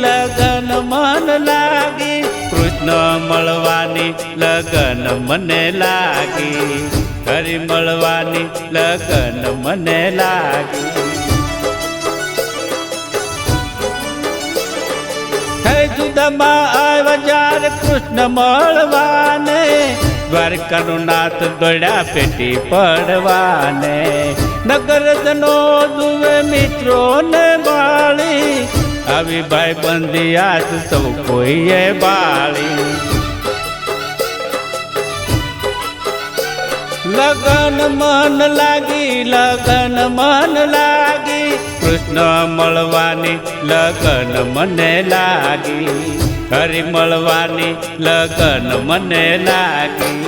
લગન મન લાગી, કૃષ્ણ મળવાની લગન મને લાગી, હરિ મળવાની લગન મને લાગી. હે જુદામાં આવ્યા જ્યારે કૃષ્ણ મળવાને, દ્વારકાનો નાથ દોડ્યા પેટી પડવાને, નગરજનો જુએ મિત્રોને બાળી, આવી ભાઈ બંધી આજ સૌ કોઈએ બાળી. લગન મન લાગી, લગન મન લાગી, કૃષ્ણ મળવાની લગન મને લાગી, હરિ મળવાની લગન મને લાગી.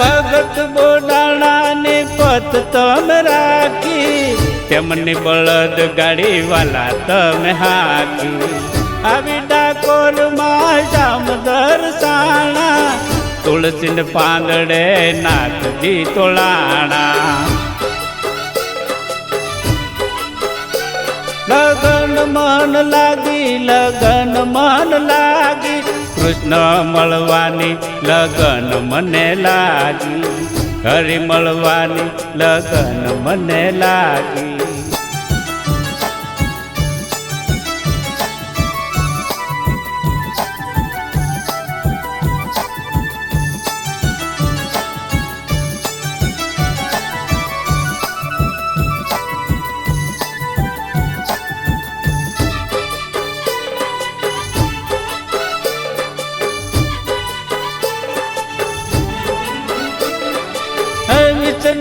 ભગત બોડાણાની પત તમે રાખી, તેમની બળદ ગાડી વાલા તમે હાકી, આવી ડાકોરમાં જામ દર્શાણા, તુલસીને પાંદડે નાથજી તોલાણા. લગન મન લાગી, લગન મન લાગી, કૃષ્ણ મળવાની લગન મને લાગી, હરિ મળવાની લગન મને લાગી.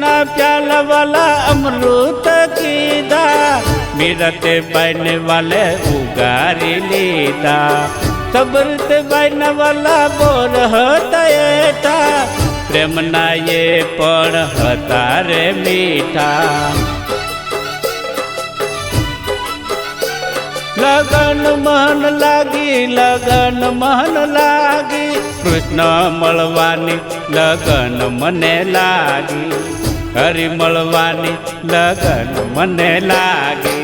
ના પ્યાલા વાલા અમૃત કીધા, મીરતે બાઈને વાલે ઉગારી લીધા, સબરતે બાઈના વાલા બોર હતા એઠા, પ્રેમના એ પણ હતા રે મીઠા. લગન મન લાગી, લગન મન લાગી, કૃષ્ણ મળવાની લગન મને લાગી, હરિ મળવાની લગન મને લાગી.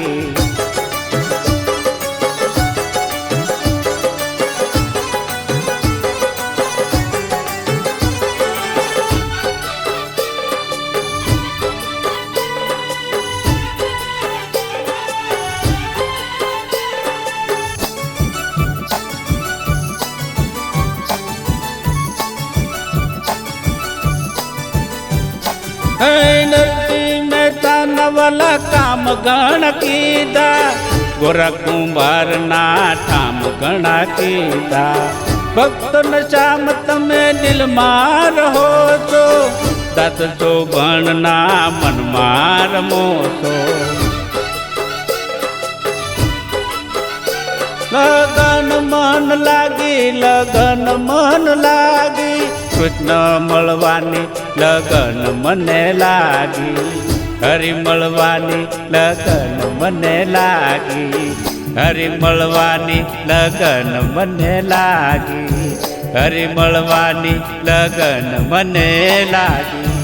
નરસિંહ મહેતા નવલા કામ ગણ કીધા, ગોરા કુંભારના ઠામ ગણા કીધા, ભક્તન શ્યામ તમે દિલમાં રહો છો, દાસ છો ભણના મનમાં રમો છો. લગન મન લાગી, લગન મન લાગી, કૃષ્ણ મળવાની લગન મને લાગી, હરિ મળવાની લગન મને લાગી, હરિ મળવાની લગન મને લાગી, હરિ મળવાની લગન મને લાગી.